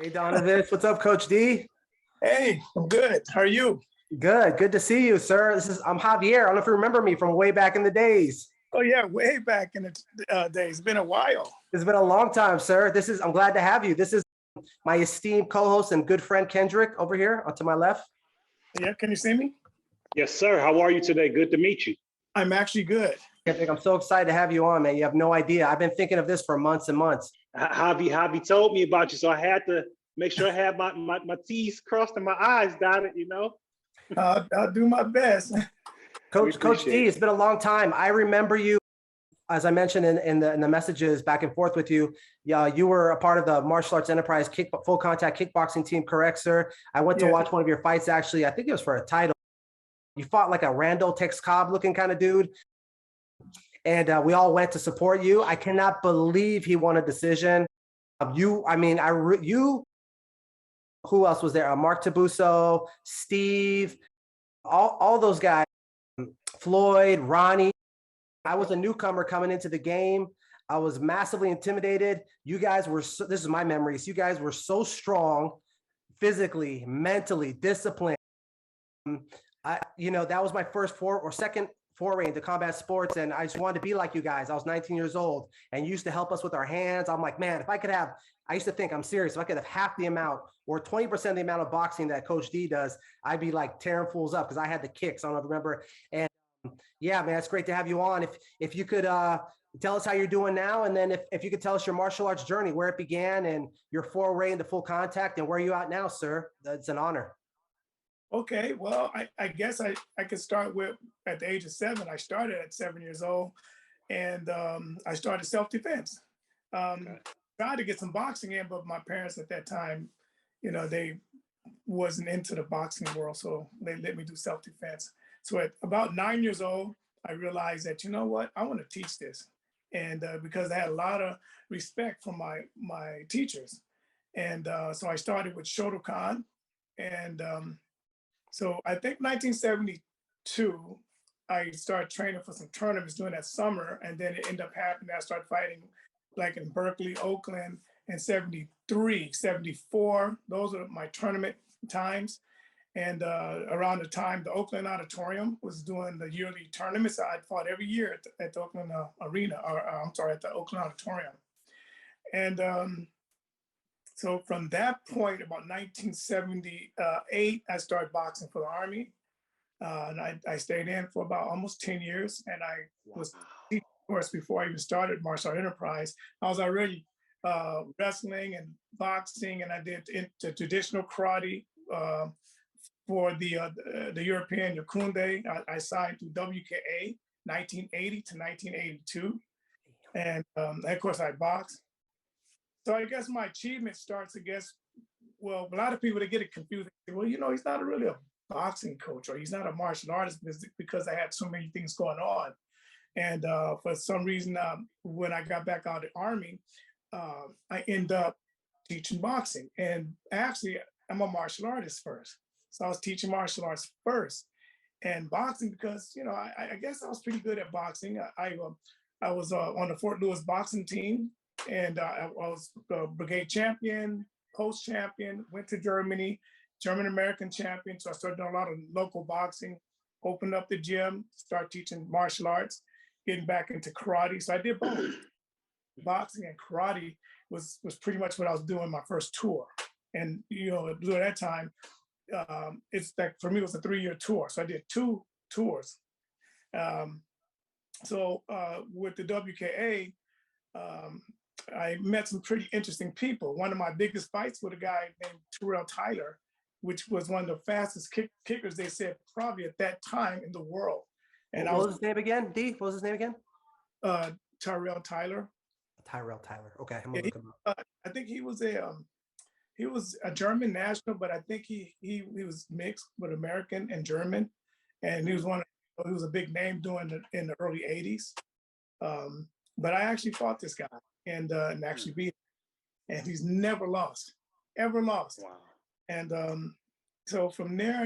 Hey, Danovis, what's up, Coach D? Hey, I'm good. How are you? Good to see you, sir. I'm Javier. I don't know if you remember me from way back in the days. Oh yeah, way back in the days. It's been a while. It's been a long time, sir. I'm glad to have you. This is my esteemed co-host and good friend Kendrick over here to my left. Yeah, can you see me? Yes, sir. How are you today? Good to meet you. I'm actually good. Kendrick, I'm so excited to have you on, man. You have no idea. I've been thinking of this for months and months. Javi told me about you, so I had to make sure I had my T's crossed and my I's dotted, you know? I'll do my best. Coach D, it's been a long time. I remember you, as I mentioned in the messages back and forth with you. Yeah, you were a part of the Martial Arts Enterprise full contact kickboxing team, correct, sir? I went to watch one of your fights, actually. I think it was for a title. You fought like a Randall Tex Cobb looking kind of dude. And we all went to support you. I cannot believe he won a decision. Who else was there? Mark Tabuso, Steve, all those guys, Floyd, Ronnie. I was a newcomer coming into the game. I was massively intimidated. You guys were, this is my memories. You guys were so strong, physically, mentally, disciplined. That was my second foray into combat sports, and I just wanted to be like you guys. I was 19 years old, and you used to help us with our hands. I'm like, man, I used to think, I'm serious, if I could have half the amount or 20% of the amount of boxing that Coach D does, I'd be like tearing fools up because I had the kicks. I don't know if you remember. And yeah, man, it's great to have you on. If you could tell us how you're doing now, and then if you could tell us your martial arts journey, where it began and your foray into full contact, and where you're at now, sir. It's an honor. Okay, well, I guess I could start with, at the age of 7, I started at 7 years old, and I started self-defense. Tried to get some boxing in, but my parents at that time, they wasn't into the boxing world, so they let me do self-defense. So at about 9 years old, I realized that, you know what, I want to teach this. And because I had a lot of respect for my teachers. And so I started with Shotokan, and so I think 1972, I started training for some tournaments during that summer, and then it ended up happening. I started fighting like in Berkeley, Oakland in 73, 74. Those are my tournament times. And around the time the Oakland Auditorium was doing the yearly tournaments, I fought every year at the Oakland Arena, at the Oakland Auditorium. And so from that point, about 1978, I started boxing for the Army. And I stayed in for about almost 10 years. And I was, of course, before I even started Martial Arts Enterprise, I was already wrestling and boxing, and I did the traditional karate for the European Yakunde. I signed to WKA 1980 to 1982. And of course, I boxed. So I guess my achievement starts, well, a lot of people, they get it confused. Well, he's not really a boxing coach, or he's not a martial artist, because I had so many things going on. And for some reason, when I got back out of the Army, I ended up teaching boxing. And actually, I'm a martial artist first. So I was teaching martial arts first. And boxing, because, I guess I was pretty good at boxing. I was on the Fort Lewis boxing team. And I was brigade champion, post champion, went to Germany, German American champion. So I started doing a lot of local boxing, opened up the gym, started teaching martial arts, getting back into karate. So I did both. Boxing and karate was pretty much what I was doing my first tour. And, during that time, it's like, for me, it was a 3-year tour. So I did 2 tours. So with the WKA, I met some pretty interesting people. One of my biggest fights with a guy named Terrell Tyler, which was one of the fastest kickers, they said, probably at that time in the world. And what was his name again, D? What was his name again? Terrell Tyler. Tyrell Tyler. Okay, I'm Yeah, gonna look him up. I think he was a German national, but I think he was mixed with American and German, and he was he was a big name in the early '80s. But I actually fought this guy and actually beat him, and he's never lost, ever lost. Wow. And so from there,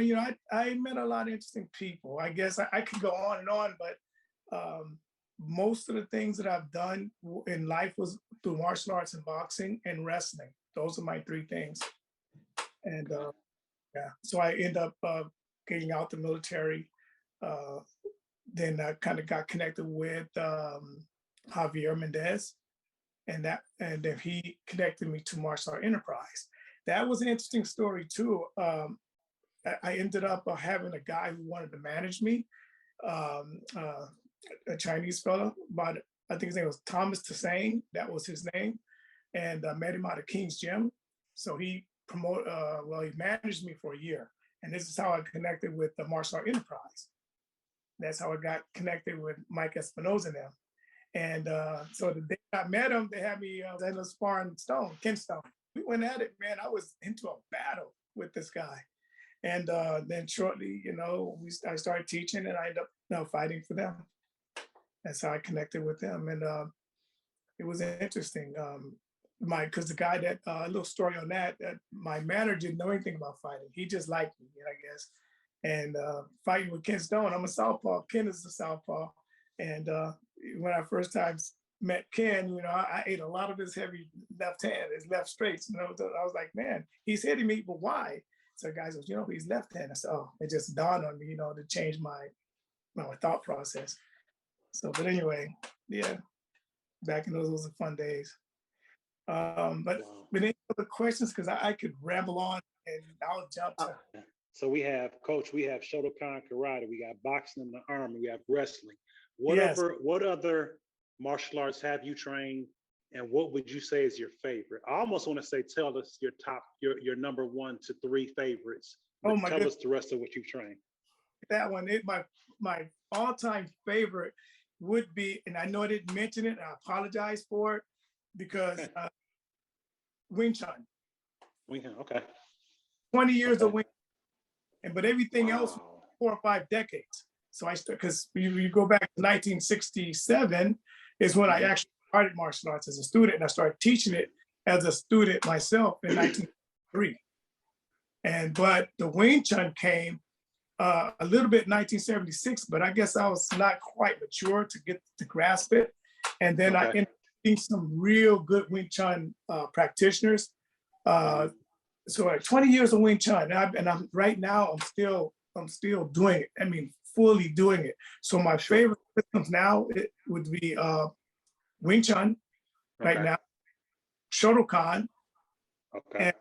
I met a lot of interesting people. I guess I could go on and on, but most of the things that I've done in life was through martial arts and boxing and wrestling. Those are my three things. And yeah, so I end up getting out the military. Then I kind of got connected with Javier Mendez, and then he connected me to Martial Art Enterprise. That was an interesting story too. I ended up having a guy who wanted to manage me, a Chinese fellow, but I think his name was Thomas Tsang. That was his name, and I met him out of King's Gym. So he he managed me for a year, and this is how I connected with the Martial Art Enterprise. That's how I got connected with Mike Espinoza and them. And so the day I met him, they had me in a sparring Ken Stone. We went at it, man. I was into a battle with this guy. And then shortly, I started teaching, and I ended up fighting for them. That's how I connected with them. And it was interesting. Because the guy that, a little story on that my manager didn't know anything about fighting. He just liked me, I guess. And fighting with Ken Stone, I'm a southpaw. Ken is a southpaw. And when I first time met Ken, I ate a lot of his heavy left hand, his left straights. So I was like, man, he's hitting me, but why? So the guy says, he's left-handed. I said, oh, it just dawned on me, to change my thought process. So, but anyway, yeah, back in those were fun days. But any other questions? Because I could ramble on and I'll jump to. So we have Shotokan karate, we got boxing in the army, we have wrestling. What other martial arts have you trained, and what would you say is your favorite? I almost want to say, tell us your number 1 to 3 favorites. Oh my Tell us the rest of what you've trained. That one, my all-time favorite would be, and I know I didn't mention it, and I apologize for it, because Wing Chun. Wing Chun, okay. 20 years of Wing Chun, but everything else, 4 or 5 decades. So because you go back to 1967 is when I actually started martial arts as a student, and I started teaching it as a student myself in 1903. But the Wing Chun came a little bit in 1976, but I guess I was not quite mature to grasp it. And then I ended up seeing some real good Wing Chun practitioners. So like 20 years of Wing Chun, and I'm right now I'm still doing it. I mean, fully doing it. So my favorite systems now would be Wing Chun right now, Shotokan, and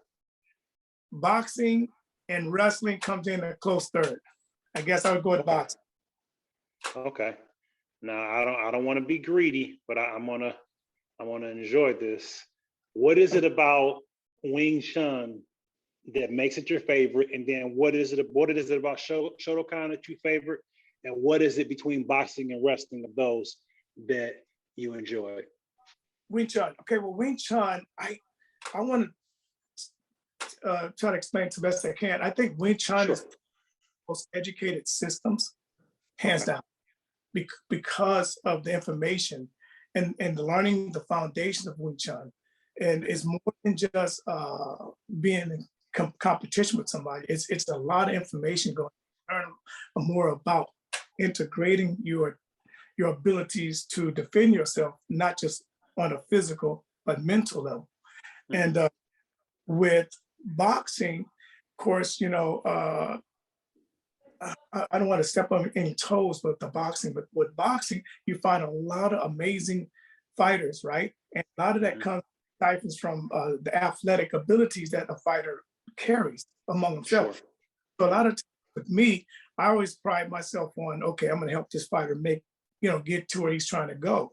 boxing and wrestling comes in a close third. I guess I would go with boxing. Okay. Now I don't want to be greedy, but I want to enjoy this. What is it about Wing Chun that makes it your favorite? And then what is it about Shotokan that you favorite? And what is it between boxing and wrestling of those that you enjoy? Wing Chun. Okay, well, Wing Chun, I want to try to explain it the best I can. I think Wing Chun is the most educated systems, hands down, because of the information and learning the foundation of Wing Chun. And it's more than just being in competition with somebody. It's a lot of information going to learn more about integrating your abilities to defend yourself, not just on a physical, but mental level. And with boxing, of course, I don't want to step on any toes with with boxing, you find a lot of amazing fighters, right? And a lot of that comes from the athletic abilities that a fighter carries among themselves. So a lot of times with me, I always pride myself on, okay, I'm going to help this fighter get to where he's trying to go.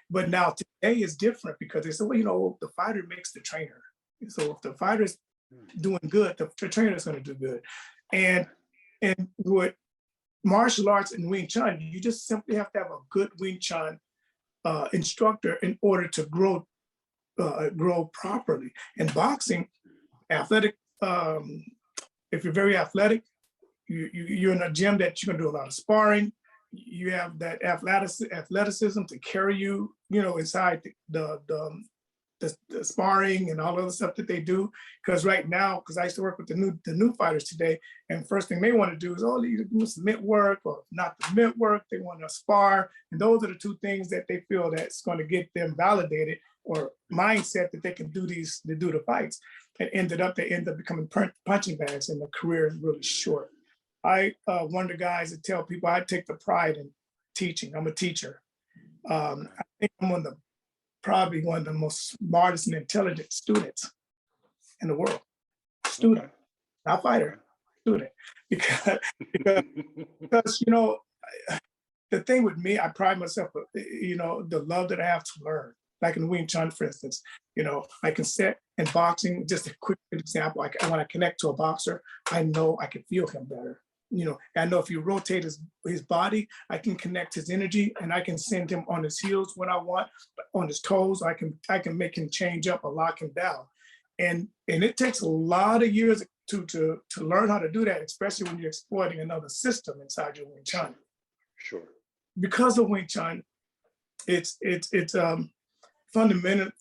But now today is different, because they say, well, the fighter makes the trainer. So if the fighter's doing good, the trainer's going to do good. And with martial arts and Wing Chun, you just simply have to have a good Wing Chun instructor in order to grow properly. In boxing, athletic, if you're very athletic, you're in a gym that you can do a lot of sparring. You have that athleticism to carry you, inside the sparring and all the other stuff that they do. Because right now, because I used to work with the new fighters today, and first thing they want to do is, they do some mitt work, or not the mitt work. They want to spar, and those are the two things that they feel that's going to get them validated or mindset that they can do the fights, and they end up becoming punching bags, and the career is really short. I one of the guys that tell people I take the pride in teaching. I'm a teacher. I think I'm probably one of the most smartest and intelligent students in the world. Student, not fighter, student. Because you know, the thing with me, I pride myself, you know, the love that I have to learn. Like in Wing Chun, for instance, you know, I can sit in boxing, just a quick example, when I connect to a boxer, I know I can feel him better. You know, I know if you rotate his body, I can connect his energy, and I can send him on his heels when I want, but on his toes, I can make him change up or lock him down. And it takes a lot of years to learn how to do that, especially when you're exploiting another system inside your Wing Chun. Sure. Because of Wing Chun, it's fundamentally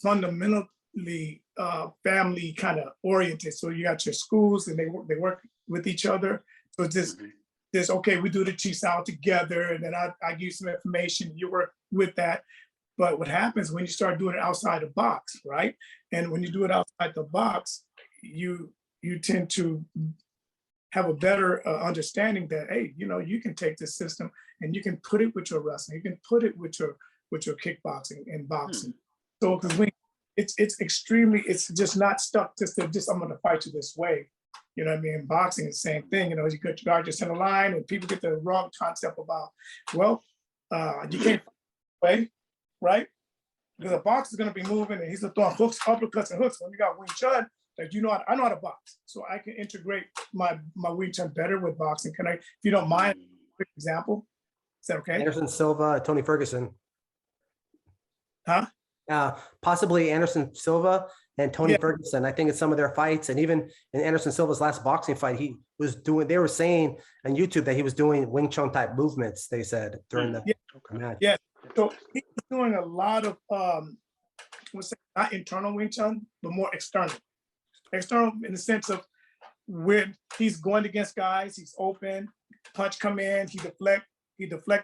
family kind of oriented. So you got your schools, and they work with each other. So it's this okay, we do the chi sao together, and then I give you some information, you work with that. But what happens when you start doing it outside the box, right? And when you do it outside the box, you tend to have a better understanding that, hey, you know, you can take this system and you can put it with your wrestling, you can put it with your kickboxing and boxing. So because it's just not stuck just I'm going to fight you this way. You know what I mean? Boxing is the same thing. You know, you got your guard just in a line, and people get the wrong concept about, well, you can't play, right? Because a boxer is going to be moving, and he's throwing hooks, uppercuts, and hooks. When you got Wing Chun, like, you know, I know how to box, so I can integrate my Wing Chun better with boxing. Can I, if you don't mind, a quick example? Is that okay? Anderson Silva, Tony Ferguson. Huh? Possibly Anderson Silva and Tony Ferguson. I think in some of their fights, and even in Anderson Silva's last boxing fight, they were saying on YouTube that he was doing Wing Chun type movements, they said, during the match. Yeah. So he's doing a lot of not internal Wing Chun, but more external. External in the sense of when he's going against guys, he's open, punch come in, he deflects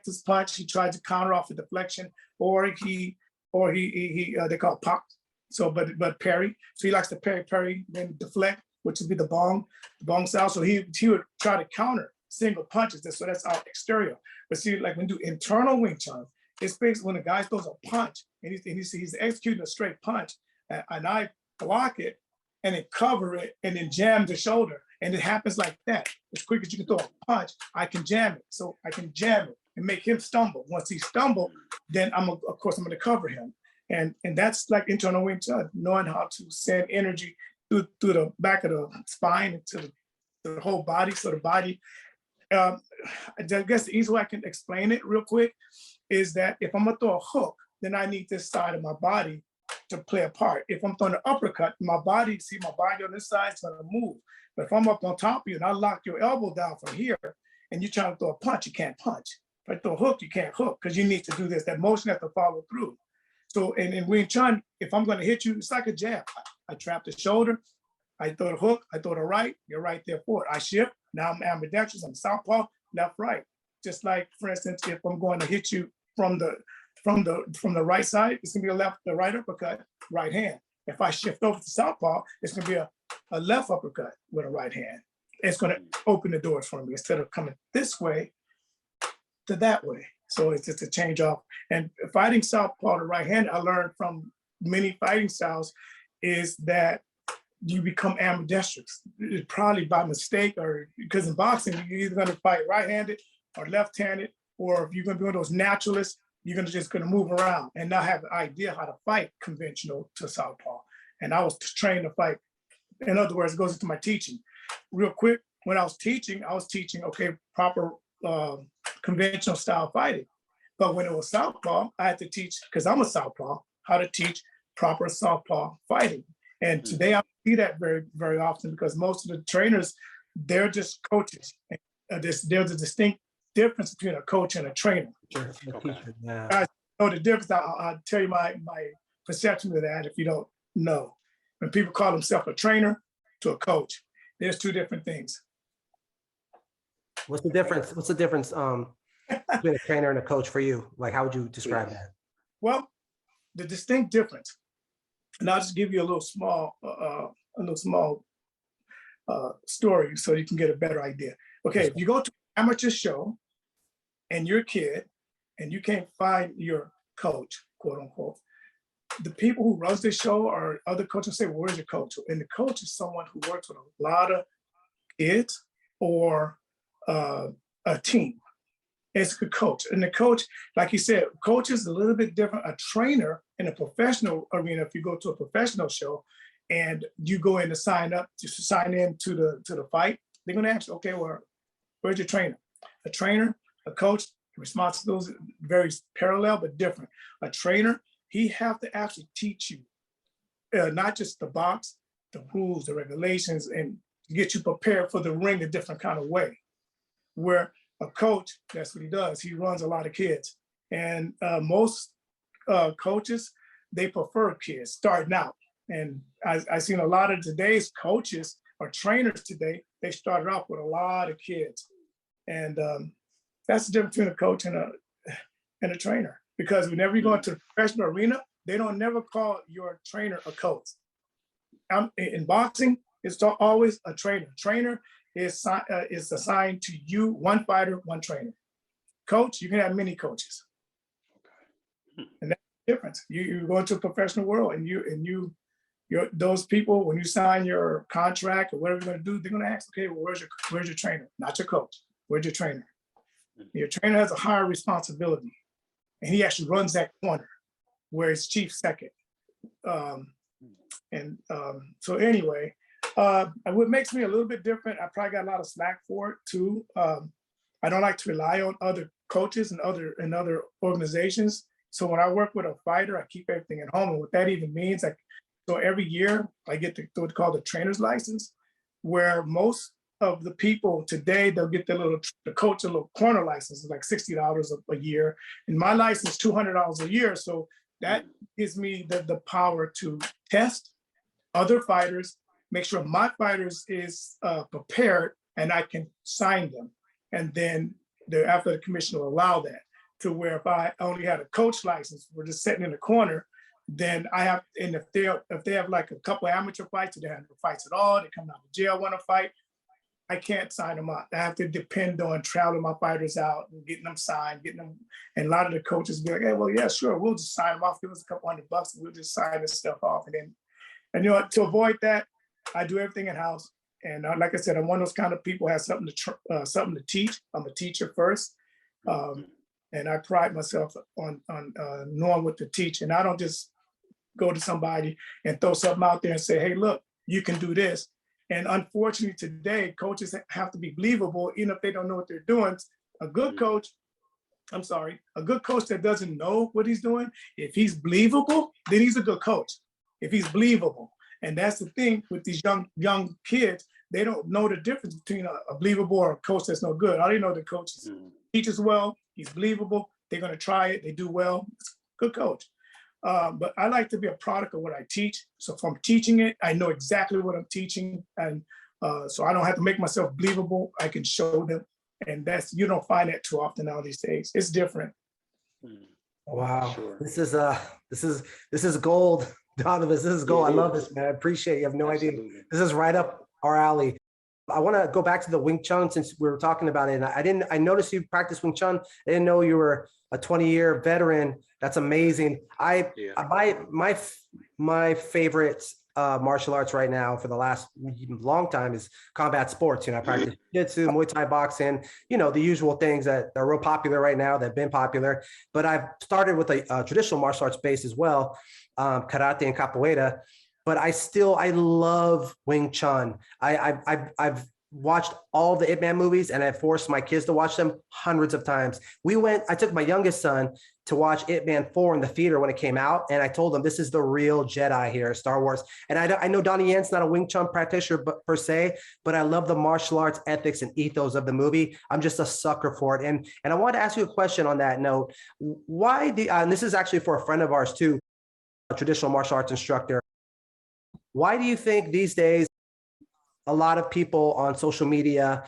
his punch, he tries to counter off the deflection, or he they call it pop. So but parry. So he likes to parry, then deflect, which would be the bong style. So he would try to counter single punches. So that's our exterior. But see, like when you do internal Wing Chun, it's basically when the guy throws a punch and he's executing a straight punch, and I block it and then cover it and then jam the shoulder. And it happens like that. As quick as you can throw a punch, I can jam it. So I can jam it and make him stumble. Once he stumbles, then I'm going to cover him. And that's like internal Wing Chun, knowing how to send energy through the back of the spine into the whole body. So the body, I guess the easy way I can explain it real quick is that if I'm gonna throw a hook, then I need this side of my body to play a part. If I'm throwing an uppercut, my body on this side is gonna move. But if I'm up on top of you and I lock your elbow down from here and you're trying to throw a punch, you can't punch. If I throw a hook, you can't hook because you need to do this. That motion has to follow through. So in Wing Chun, if I'm gonna hit you, it's like a jab. I trap the shoulder, I throw the hook, I throw the right, you're right there for it. I shift, now I'm ambidextrous, I'm southpaw, left, right. Just like, for instance, if I'm going to hit you from the right side, it's gonna be the right uppercut, right hand. If I shift over to southpaw, it's gonna be a left uppercut with a right hand. It's gonna open the doors for me instead of coming this way to that way. So it's just a change off. And fighting southpaw to right hand, I learned from many fighting styles is that you become ambidextrous. It's probably by mistake, or because in boxing, you're either gonna fight right-handed or left-handed, or if you're gonna be one of those naturalists, you're just gonna move around and not have an idea how to fight conventional to southpaw. And I was trained to fight. In other words, it goes into my teaching. Real quick, when I was teaching, okay, proper conventional style fighting. But when it was southpaw, I had to teach, because I'm a southpaw, how to teach proper southpaw fighting. And today I see that very, very often because most of the trainers, they're just coaches. There's a distinct difference between a coach and a trainer. Sure. Okay. Yeah. Guys know the difference. I'll tell you my perception of that if you don't know. When people call themselves a trainer to a coach, there's two different things. What's the difference? What's the difference between a trainer and a coach for you? Like, how would you describe that? Well, the distinct difference And I'll just give you a little small story so you can get a better idea. Okay, if you go to an amateur show and you're a kid and you can't find your coach, quote unquote, the people who runs the show or other coaches say, well, where's your coach? And the coach is someone who works with a lot of kids or a team. It's a good coach. And the coach, like you said, coach is a little bit different. A trainer in a professional arena, if you go to a professional show and you go in to sign in to the fight, they're going to ask you, okay, well, where's your trainer? A trainer, a coach, the responsibilities very parallel but different. A trainer, he have to actually teach you not just the box, the rules, the regulations, and get you prepared for the ring a different kind of way. Where a coach, that's what he does. He runs a lot of kids. And most coaches, they prefer kids starting out. And I've seen a lot of today's coaches or trainers today, they started off with a lot of kids. And that's the difference between a coach and a trainer. Because whenever you go into the professional arena, they don't never call your trainer a coach. In boxing, it's always a trainer. Trainer is assigned to you, one fighter, one trainer. Coach, you can have many coaches. Okay. And that's the difference. You go into a professional world and you're those people, when you sign your contract or whatever you're gonna do, they're gonna ask, okay, well, where's your trainer? Not your coach, where's your trainer? Your trainer has a higher responsibility and he actually runs that corner where it's chief second. So anyway, what makes me a little bit different, I probably got a lot of slack for it too. I don't like to rely on other coaches and other organizations. So when I work with a fighter, I keep everything at home. And what that even means, so every year I get what's called the trainer's license, where most of the people today, they'll get the coach a little corner license, like $60 a year. And my license, $200 a year. So that gives me the power to test other fighters, make sure my fighters is prepared and I can sign them. And then after the commission will allow that, to where if I only had a coach license, we're just sitting in the corner, then I have, and if they have like a couple of amateur fights, or they have no fights at all, they come out of jail, want to fight, I can't sign them up. I have to depend on traveling my fighters out and getting them signed, and a lot of the coaches be like, hey, well, yeah, sure, we'll just sign them off, give us a couple $100 and we'll just sign this stuff off. And you know, to avoid that, I do everything in-house. And like I said, I'm one of those kind of people who has something to teach. I'm a teacher first. And I pride myself on knowing what to teach. And I don't just go to somebody and throw something out there and say, hey, look, you can do this. And unfortunately today, coaches have to be believable, even if they don't know what they're doing. A good coach that doesn't know what he's doing, if he's believable, then he's a good coach. If he's believable. And that's the thing with these young kids, they don't know the difference between a believable or a coach that's no good. All they know the coach teaches well, he's believable, they're gonna try it, they do well, good coach. But I like to be a product of what I teach. So if I'm teaching it, I know exactly what I'm teaching. And so I don't have to make myself believable, I can show them. And you don't find that too often now these days. It's different. Wow, sure. This is gold. Danovis, this is gold. I love this, man. I appreciate it. You have no idea. This is right up our alley. I want to go back to the Wing Chun since we were talking about it. And I noticed you practice Wing Chun. I didn't know you were a 20-year veteran. That's amazing. My favorite martial arts right now for the last long time is combat sports. You know, I practice jiu-jitsu, Muay Thai, boxing, you know, the usual things that are real popular right now, that have been popular. But I've started with a traditional martial arts base as well, karate and capoeira. But I love Wing Chun. I've watched all the Ip Man movies and I forced my kids to watch them hundreds of times. I took my youngest son to watch Ip Man 4 in the theater when it came out. And I told him, this is the real Jedi here, Star Wars. And I know Donnie Yen's not a Wing Chun practitioner per se, but I love the martial arts ethics and ethos of the movie. I'm just a sucker for it. And I want to ask you a question on that note. And this is actually for a friend of ours too, a traditional martial arts instructor. Why do you think these days a lot of people on social media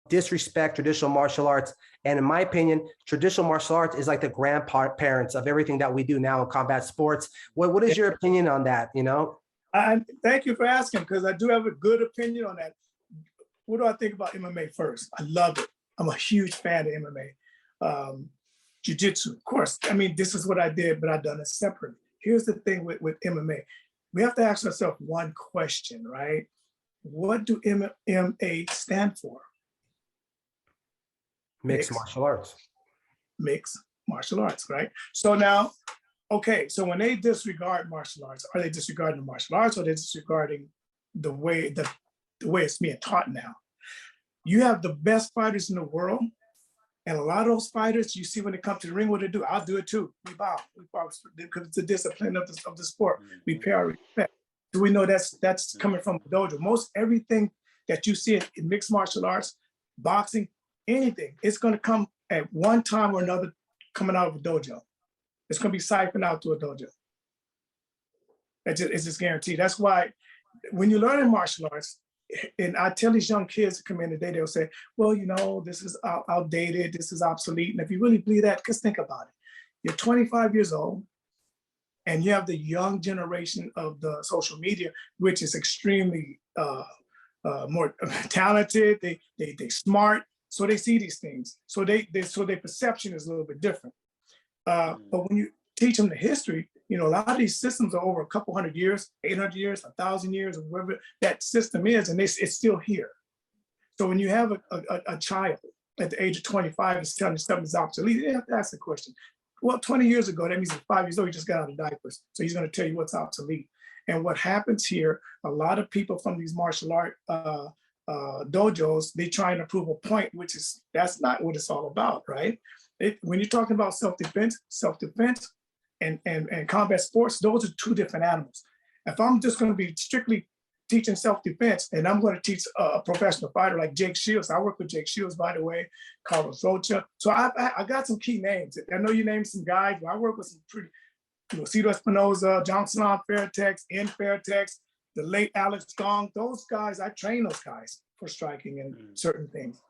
disrespect traditional martial arts. And in my opinion, traditional martial arts is like the grandparents of everything that we do now in combat sports. What is your opinion on that? You know? I thank you for asking, because I do have a good opinion on that. What do I think about MMA first? I love it. I'm a huge fan of MMA. Jiu-jitsu, of course. I mean, this is what I did, but I've done it separately. Here's the thing with MMA. We have to ask ourselves one question, right? What do MMA stand for? Mixed martial arts. Mixed martial arts, right? So now, okay, so when they disregard martial arts, are they disregarding the martial arts, or are they disregarding the way it's being taught now? You have the best fighters in the world, and a lot of those fighters, you see when they come to the ring, what they do. I'll do it too. We bow because it's the discipline of the sport. We pay our respect. Do we know that's coming from the dojo? Most everything that you see in mixed martial arts, boxing, anything, it's going to come at one time or another coming out of a dojo. It's going to be siphoned out to a dojo. It's just guaranteed. That's why when you learn in martial arts, and I tell these young kids to come in today, they'll say, well, you know, this is outdated, this is obsolete. And if you really believe that, just think about it. You're 25 years old, and you have the young generation of the social media, which is extremely more talented, they smart, so they see these things. So their perception is a little bit different. But when you teach them the history, you know, a lot of these systems are over a couple hundred years, 800 years, 1,000 years, or whatever that system is, and it's still here. So when you have a child at the age of 25 is telling you something's obsolete, you have to ask the question. Well, 20 years ago, that means at 5 years old, he just got out of diapers. So he's going to tell you what's obsolete. And what happens here, a lot of people from these martial art dojos, they try and prove a point, that's not what it's all about, right? When you're talking about self-defense and combat sports, those are two different animals. If I'm just going to be strictly teaching self-defense, and I'm going to teach a professional fighter like Jake Shields. I work with Jake Shields, by the way, Carlos Rocha. So I got some key names. I know you named some guys, but I work with some pretty, you know, Cito Espinoza, Johnson on Fairtex, in Fairtex, the late Alex Gong. Those guys, I train those guys for striking and certain things.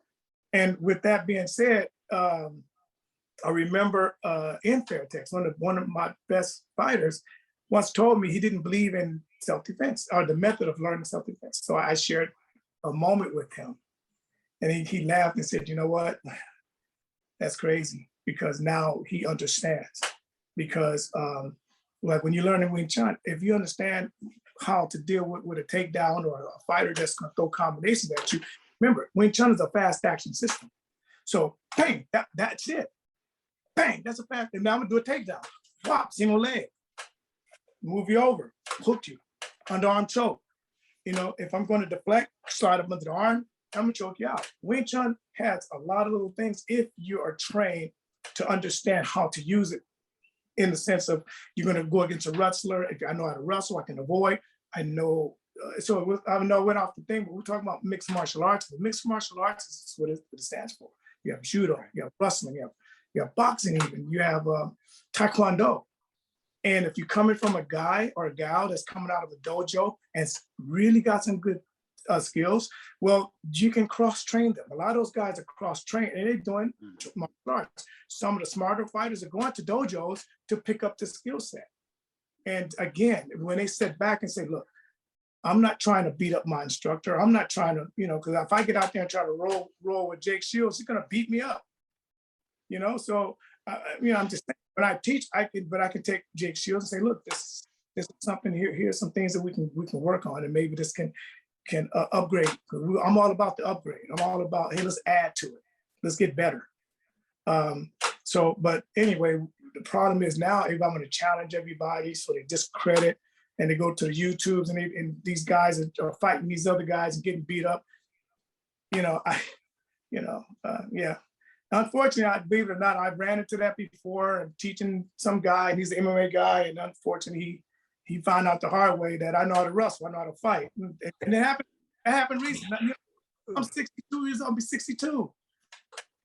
And with that being said, I remember in Fairtex, one of my best fighters once told me he didn't believe in self-defense or the method of learning self-defense. So I shared a moment with him, and he laughed and said, you know what, that's crazy, because now he understands. Because like when you learn in Wing Chun, if you understand how to deal with a takedown or a fighter that's going to throw combinations at you, remember, Wing Chun is a fast action system. So bang, that's it. Bang, that's a fast, and now I'm gonna do a takedown. Whop, single leg. Move you over, hook you, underarm choke. You know, if I'm going to deflect, slide up under the arm, I'm gonna choke you out. Wing Chun has a lot of little things if you are trained to understand how to use it, in the sense of you're gonna go against a wrestler. If I know how to wrestle, I can avoid. I know, I know it went off the thing, but we're talking about mixed martial arts. The mixed martial arts is what it stands for. You have judo, you have wrestling, you have boxing even, you have taekwondo. And if you're coming from a guy or a gal that's coming out of a dojo and really got some good skills, well, you can cross-train them. A lot of those guys are cross-trained, and they're doing martial arts. Some of the smarter fighters are going to dojos to pick up the skill set. And again, when they sit back and say, look, I'm not trying to beat up my instructor. I'm not trying to, you know, because if I get out there and try to roll with Jake Shields, he's going to beat me up. You know, so, you know, I'm just saying, when I teach, I can take Jake Shields and say, look, this is something here. Here's some things that we can work on, and maybe this can upgrade. I'm all about the upgrade. I'm all about, hey, let's add to it. Let's get better. But anyway, the problem is now, if I'm going to challenge everybody, so they discredit and they go to the YouTubes and these guys are fighting these other guys and getting beat up. You know, yeah. Unfortunately, believe it or not, I ran into that before. I'm teaching some guy, and he's an MMA guy, and unfortunately, he found out the hard way that I know how to wrestle, I know how to fight. And it happened recently. I'm 62 years old, I'll be 62.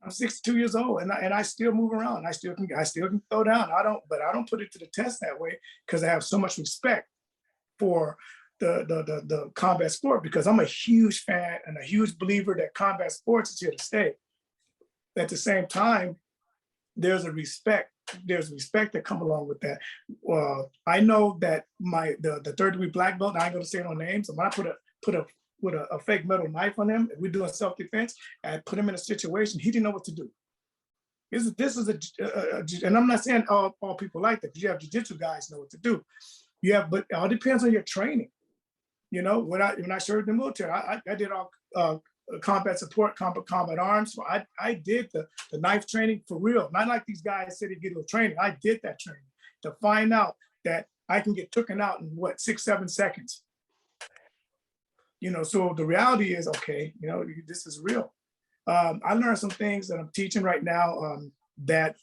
I'm 62 years old, and I still move around. I still can throw down. I don't put it to the test that way, because I have so much respect for the combat sport, because I'm a huge fan and a huge believer that combat sports is here to stay. At the same time, there's respect that come along with that. I know that the third degree black belt, I ain't gonna say no names, so when I put a fake metal knife on him, if we're doing self-defense, I put him in a situation, he didn't know what to do. This is and I'm not saying all people like that. You have jiu-jitsu guys know what to do. But it all depends on your training. You know, when I served in the military, I did all combat support, combat arms. So I did the knife training for real. Not like these guys said they get a little training. I did that training to find out that I can get taken out in what, 6-7 seconds. You know, so the reality is, okay, you know, this is real. I learned some things that I'm teaching right now, that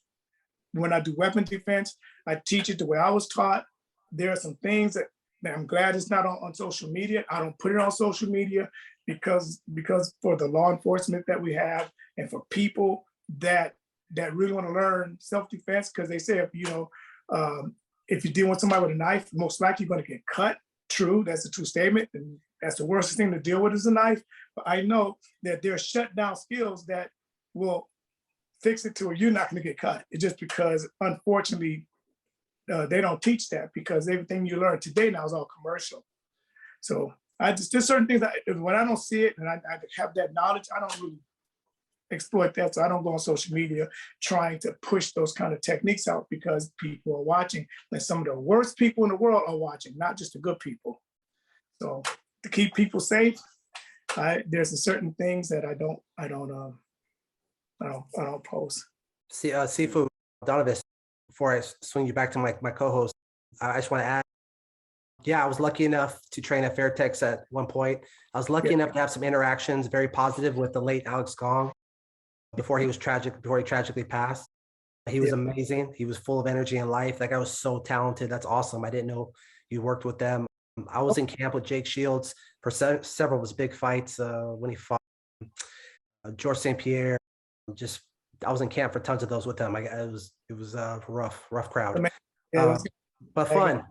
when I do weapon defense, I teach it the way I was taught. There are some things that I'm glad it's not on social media. I don't put it on social media because for the law enforcement that we have, and for people that really want to learn self-defense, because they say, if you deal with somebody with a knife, most likely you're going to get cut. True, that's a true statement, and that's the worst thing to deal with is a knife. But I know that there are shutdown skills that will fix it to where you're not going to get cut. It's just because, unfortunately, they don't teach that, because everything you learn today now is all commercial. So there's certain things that when I don't see it and I have that knowledge, I don't really exploit that. So I don't go on social media trying to push those kind of techniques out, because people are watching, and some of the worst people in the world are watching, not just the good people. So to keep people safe, there's certain things that I don't post. Seafood, Danovis, before I swing you back to my co-host, I just want to add, yeah, I was lucky enough to train at Fairtex at one point. I was lucky enough to have some interactions, very positive, with the late Alex Gong before he tragically passed. He was amazing. He was full of energy and life. That guy was so talented. That's awesome. I didn't know you worked with them. I was in camp with Jake Shields for several of his big fights when he fought George St. Pierre. I was in camp for tons of those with him. It was a rough crowd, but fun,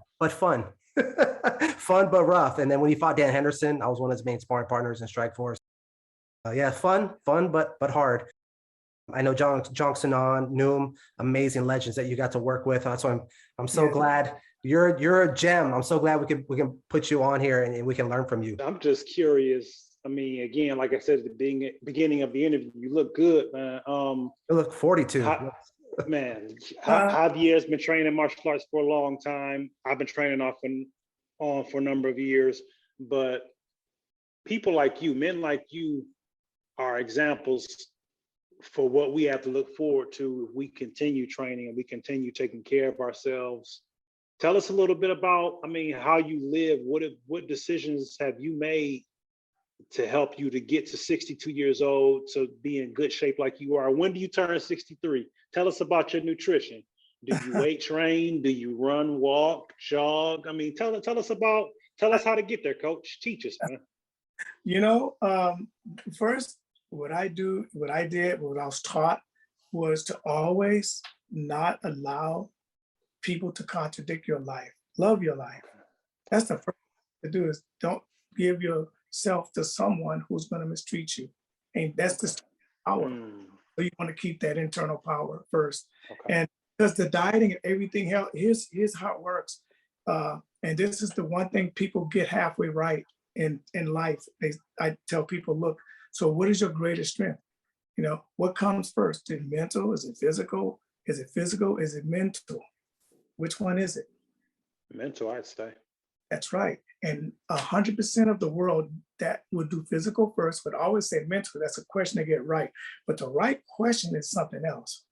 fun but rough. And then when he fought Dan Henderson, I was one of his main sparring partners in Strikeforce. Fun but hard. I know Jong Sunan, Noom, amazing legends that you got to work with. That's why I'm so glad you're a gem. I'm so glad we can put you on here and we can learn from you. I'm just curious. I mean, again, like I said at the beginning of the interview, you look good, man. You look 42. Javier's been training martial arts for a long time. I've been training off and on for a number of years. But people like you, men like you, are examples for what we have to look forward to if we continue training and we continue taking care of ourselves. Tell us a little bit about, how you live. What decisions have you made to help you to get to 62 years old, to be in good shape like you are? When do you turn 63? Tell us about your nutrition. Do you weight train? Do you run, walk, jog? Tell us how to get there, coach. Teach us, man. First, what I was taught was to always not allow people to contradict your life. Love your life. That's the first thing to do, is don't give yourself to someone who's going to mistreat you. And that's the power. So you want to keep that internal power first. Okay. And because the dieting and everything else, here's how it works. And this is the one thing people get halfway right in life. I tell people, look, so what is your greatest strength? What comes first? Is it mental? Is it physical? Is it physical? Is it mental? Which one is it? Mental, I'd say. That's right. And 100% of the world that would do physical first would always say mental. That's a question to get right. But the right question is something else.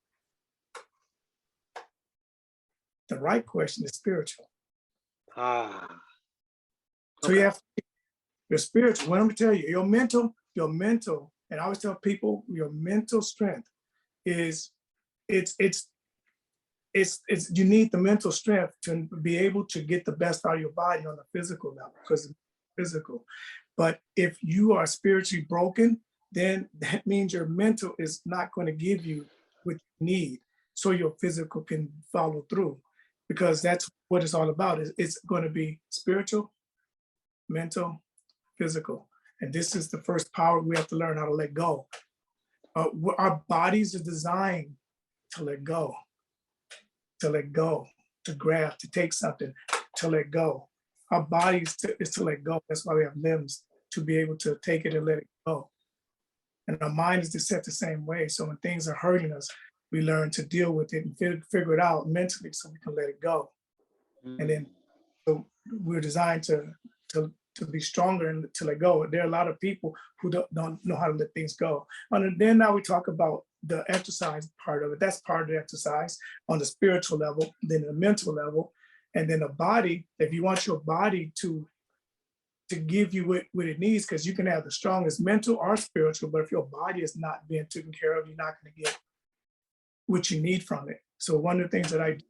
The right question is spiritual. So you have your spiritual. What I'm going to tell you, your mental, and I always tell people, your mental strength is you need the mental strength to be able to get the best out of your body on a physical level, because it's physical. But if you are spiritually broken, then that means your mental is not going to give you what you need, so your physical can follow through, because that's what it's all about. It's going to be spiritual, mental, physical. And this is the first power we have to learn how to let go. Our bodies are designed to let go, to grab, to take something, to let go. Our bodies is to let go. That's why we have limbs, to be able to take it and let it go. And our mind is just set the same way. So when things are hurting us, we learn to deal with it and figure it out mentally so we can let it go. And then so we're designed to be stronger and to let go. There are a lot of people who don't know how to let things go. And then now we talk about the exercise part of it. That's part of the exercise on the spiritual level, then the mental level, and then the body. If you want your body to give you what it needs, because you can have the strongest mental or spiritual, but if your body is not being taken care of, you're not going to get what you need from it. So one of the things that I did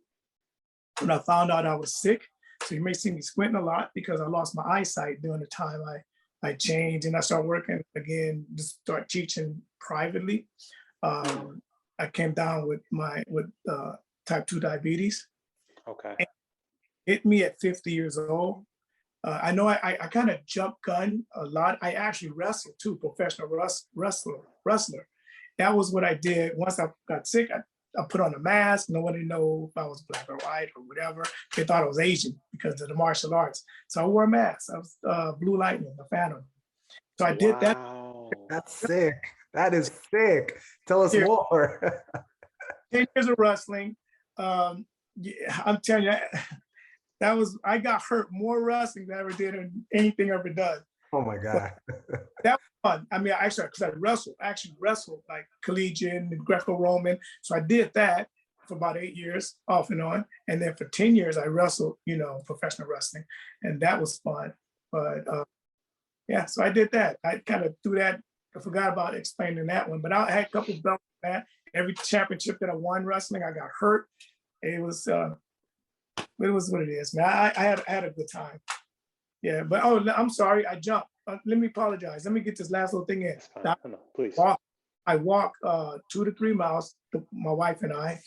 when I found out I was sick, so you may see me squinting a lot because I lost my eyesight during the time I changed and I started working again, just start teaching privately. I came down with type 2 diabetes. Okay. It hit me at 50 years old. I know I kind of jump gun a lot. I actually wrestled too, professional wrestler. That was what I did. Once I got sick, I put on a mask. Nobody knew if I was black or white or whatever. They thought I was Asian because of the martial arts. So I wore a mask. I was Blue Lightning, the Phantom. So I did that. That's sick. That is sick. Tell us more. 10 years of wrestling. Yeah, I'm telling you, I got hurt more wrestling than I ever did in anything I ever done. Oh my God. That was fun. I mean, because I wrestled like collegiate and Greco-Roman. So I did that for about 8 years off and on. And then for 10 years, I wrestled, professional wrestling. And that was fun. But yeah, so I did that. I kind of threw that. I forgot about explaining that one, but I had a couple of belts for that. Every championship that I won wrestling, I got hurt. It was what it is, man. I had a good time. Yeah, but I'm sorry, I jumped. Let me apologize. Let me get this last little thing in. No, please. I walk 2 to 3 miles, my wife and I.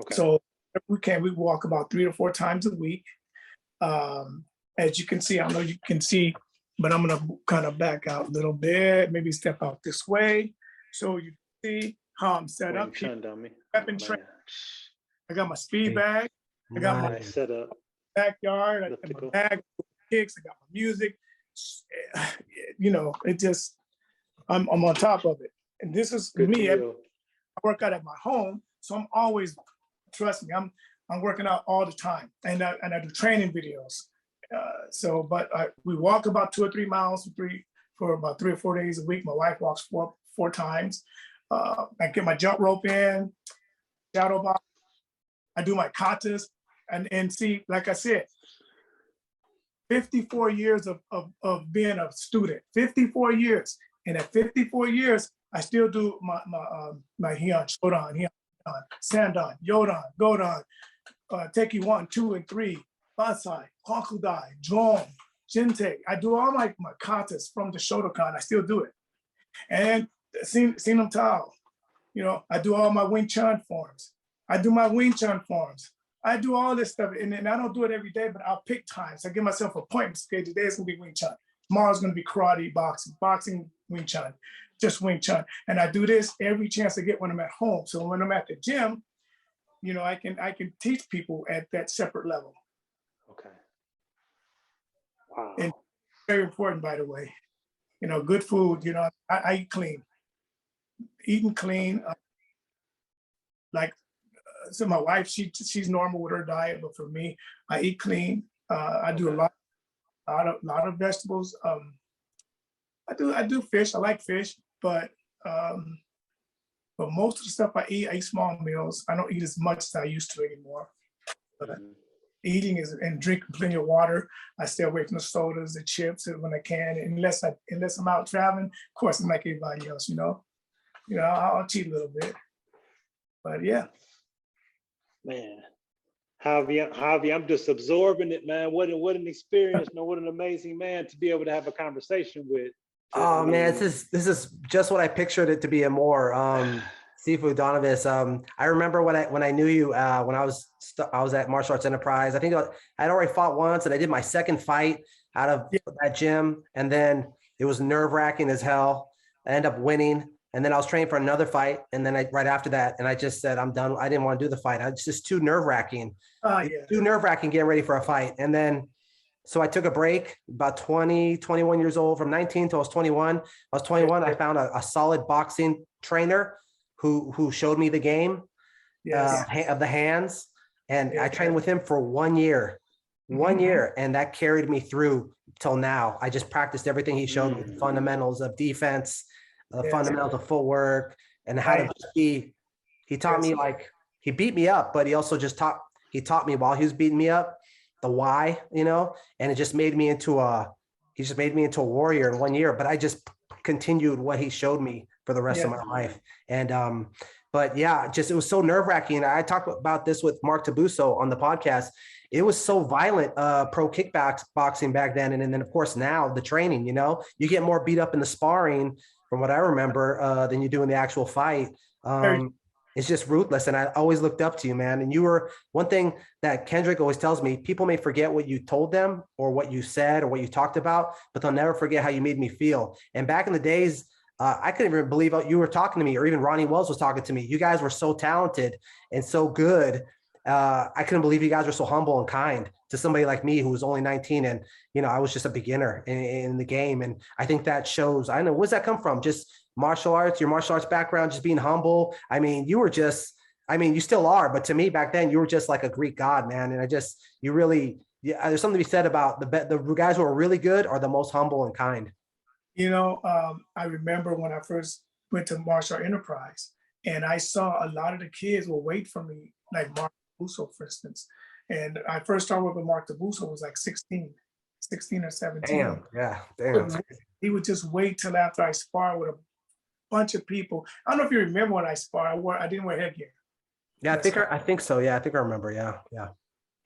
Okay. So we walk about 3 or 4 times a week. As you can see, I don't know if you can see, but I'm gonna kind of back out a little bit, maybe step out this way. So you see how I'm set up. I got my speed bag. I got my set up backyard. I got my bag of kicks. I got my music. It just I'm on top of it. And this is me. I work out at my home, so I'm always, trust me, I'm working out all the time, and I do training videos. We walk about 2 or 3 miles for about 3 or 4 days a week. My wife walks four times. I get my jump rope in, shadow box. I do my katas, and see, like I said, 54 years of being a student, 54 years. And at 54 years, I still do my Heian, Shodan, Sandan, Yodan, Godan, Teki 1, 2, and 3, Bansai, Hakudai, Dron, Jinte. I do all my katas from the Shotokan. I still do it. And Sinam Tao, I do all my Wing Chun forms. I do my Wing Chun forms. I do all this stuff, and I don't do it every day, but I'll pick times. I give myself appointments. Okay, today it's gonna be Wing Chun. Tomorrow's gonna be karate, boxing, Wing Chun, just Wing Chun. And I do this every chance I get when I'm at home. So when I'm at the gym, I can teach people at that separate level. Okay. Wow. And very important, by the way. Good food. I eat clean. Eating clean. So my wife, she's normal with her diet, but for me, I eat clean. I do a lot of vegetables. I do fish. I like fish, but most of the stuff I eat small meals. I don't eat as much as I used to anymore. But eating and drinking plenty of water. I stay away from the sodas, the chips when I can, unless I'm out traveling. Of course, I'm like everybody else. I'll cheat a little bit, but yeah. Man, Javi, I'm just absorbing it, man. What an experience, what an amazing man to be able to have a conversation with. Oh man, this is just what I pictured it to be and more. Sifu Danovis. I remember when I knew you when I was at Martial Arts Enterprise. I think I'd already fought once, and I did my second fight. out of that gym. And then it was nerve wracking as hell. I ended up winning. And then I was training for another fight. And then right after that, and I just said, I'm done. I didn't want to do the fight. It's just too nerve wracking. Too nerve wracking getting ready for a fight. And then, so I took a break about 20, 21 years old, from 19 till I was 21. I was 21. I found a solid boxing trainer who showed me the game of the hands. And I trained with him for 1 year, 1 year. And that carried me through till now. I just practiced everything he showed me, the fundamentals of defense, the fundamentals of footwork, and how to just be. He taught me, like, he beat me up, but he also just taught me while he was beating me up, the why, you know, and it just made me into he just made me into a warrior in 1 year. But I just continued what he showed me for the rest of my life. And but yeah, just, it was so nerve wracking. I talked about this with Mark Tabuso on the podcast. It was so violent, pro kickboxing back then. And then of course now the training, you know, you get more beat up in the sparring from what I remember than you do in the actual fight. It's just ruthless. And I always looked up to you, man. And you were, one thing that Kendrick always tells me, people may forget what you told them or what you said or what you talked about, but they'll never forget how you made me feel. And back in the days, I couldn't even believe you were talking to me, or even Ronnie Wells was talking to me. You guys were so talented and so good. I couldn't believe you guys were so humble and kind to somebody like me who was only 19. And, you know, I was just a beginner in the game. And I think that shows. I don't know, where's that come from? Just martial arts, your martial arts background, just being humble. I mean, you were just, I mean, you still are, but to me back then, you were just like a Greek god, man. And you really, there's something to be said about the guys who are really good are the most humble and kind. You know, I remember when I first went to Martial Art Enterprise, and I saw a lot of the kids will wait for me, like Mark Tabuso, for instance. And I first started working with Mark Tabuso was like 16 or 17. Damn, yeah, damn. He would just wait till after I sparred with a bunch of people. I don't know if you remember when I sparred. I didn't wear headgear. Yeah, I think so. Yeah, I think I remember. Yeah.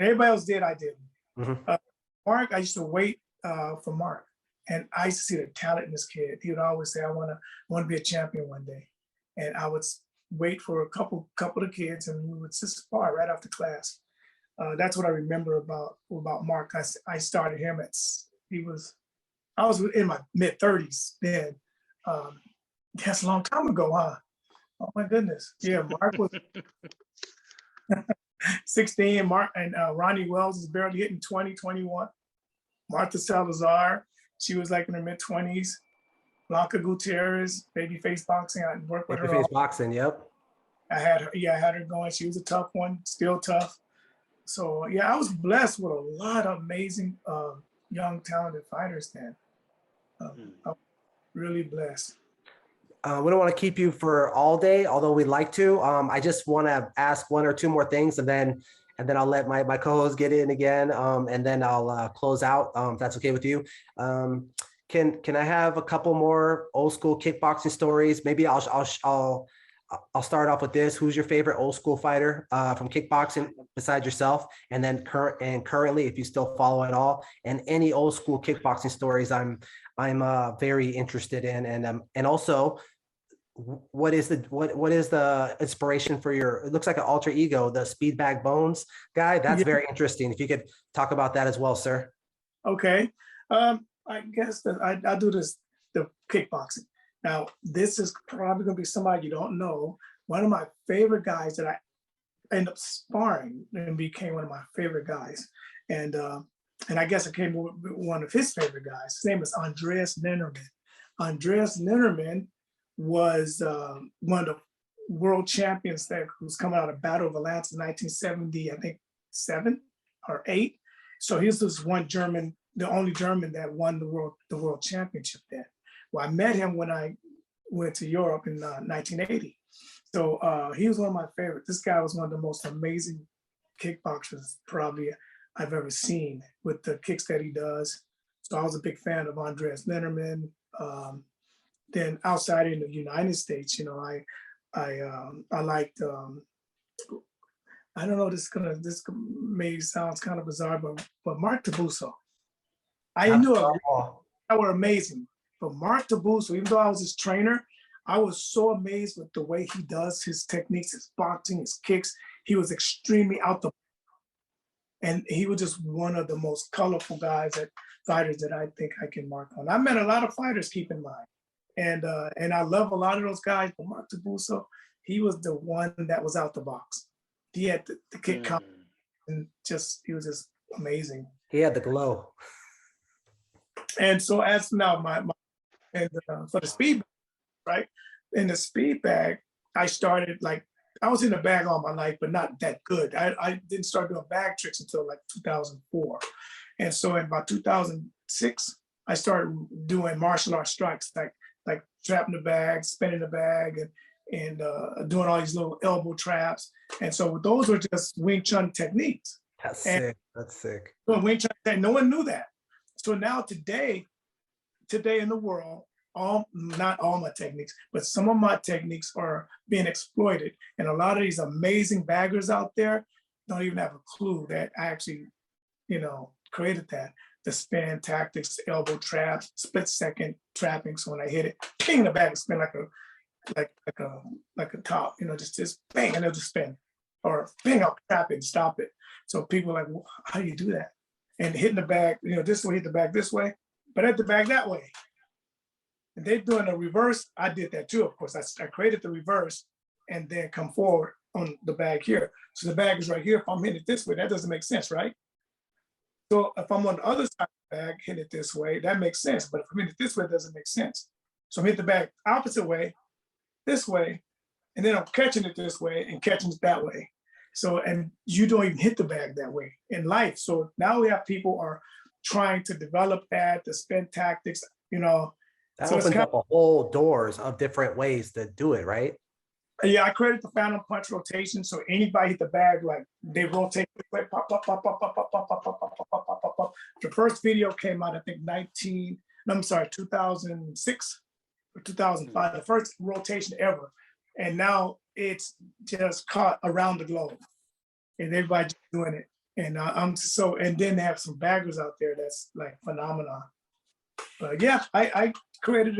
Everybody else did. I didn't. Mhm. Mark, I used to wait for Mark. And I used to see the talent in this kid. He would always say, I want to be a champion one day. And I would wait for a couple of kids, and we would just spar right after class. That's what I remember about Mark. I started him I was in my mid 30s then. That's a long time ago, huh? Oh my goodness. Yeah, Mark was 16, and Ronnie Wells is barely hitting 20, 21. Martha Salazar, she was like in her mid-20s. Blanca Gutierrez, Babyface Boxing. I worked with her. Babyface Boxing, yep. I had her going. She was a tough one, still tough. So yeah, I was blessed with a lot of amazing young, talented fighters then. I'm really blessed. We don't want to keep you for all day, although we'd like to. I just want to ask one or two more things, and then I'll let my co-host get in again, and then I'll close out, if that's okay with you. Can I have a couple more old school kickboxing stories? Maybe I'll start off with this. Who's your favorite old school fighter from kickboxing besides yourself? And then currently, if you still follow at all, and any old school kickboxing stories, I'm very interested in, and also, what is the inspiration for it looks like an alter ego, the Speed Bag Bones guy? That's very interesting. If you could talk about that as well, sir. Okay. I guess that I do the kickboxing. Now, this is probably gonna be somebody you don't know. One of my favorite guys that I ended up sparring and became one of my favorite guys. And I guess I came with one of his favorite guys. His name is Andreas Nennerman. Andreas Nennerman was one of the world champions that was coming out of Battle of Atlanta in 1970, I think 7 or 8. So he's this one German, the only German that won the world championship then. Well, I met him when I went to Europe in 1980. So he was one of my favorites. This guy was one of the most amazing kickboxers probably I've ever seen with the kicks that he does. So I was a big fan of Andreas Nennerman. Then outside in the United States, you know, I liked, I don't know, this may sound kind of bizarre, but Mark Tabuso. I knew they were amazing, but Mark Tabuso, even though I was his trainer, I was so amazed with the way he does his techniques, his boxing, his kicks. He was extremely out the. And he was just one of the most colorful fighters that I think I can mark on. I met a lot of fighters, keep in mind. And I love a lot of those guys, but Mark Tabuso, he was the one that was out the box. He had the kick count, and he was just amazing. He had the glow. And so as now for the speed bag, right? In the speed bag, I started I was in the bag all my life, but not that good. I didn't start doing bag tricks until like 2004. And so in about 2006, I started doing martial arts strikes, like trapping the bag, spinning the bag, and doing all these little elbow traps. And so those were just Wing Chun techniques. Sick. That's sick. Wing Chun, no one knew that. So now today in the world, not all my techniques, but some of my techniques are being exploited. And a lot of these amazing baggers out there don't even have a clue that I actually, created that. The spin tactics, elbow traps, split second trapping. So when I hit it, ping, the bag will spin like a top, just bang, and it'll just spin. Or bang, I'll trap it and stop it. So people are like, well, how do you do that? And hitting the bag, this way, hit the bag this way, but hit the bag that way. And they're doing a reverse. I did that too, of course. I created the reverse and then come forward on the bag here. So the bag is right here. If I'm hitting it this way, that doesn't make sense, right? So if I'm on the other side of the bag, hit it this way, that makes sense. But if I'm hitting it this way, it doesn't make sense. So I'm hitting the bag opposite way, this way, and then I'm catching it this way and catching it that way. So, and you don't even hit the bag that way in life. So now we have people are trying to develop that, the spin tactics, That so opens up a whole doors of different ways to do it, right? Yeah, I created the Phantom Punch rotation. So anybody hit the bag, like they rotate, pop, pop, pop, pop, pop, pop, pop, pop, pop, pop, pop, pop, pop, pop. The first video came out, I think 2006 or 2005, the first rotation ever. And now it's just caught around the globe. And everybody's doing it. And and then they have some baggers out there that's like phenomenon. But yeah, I created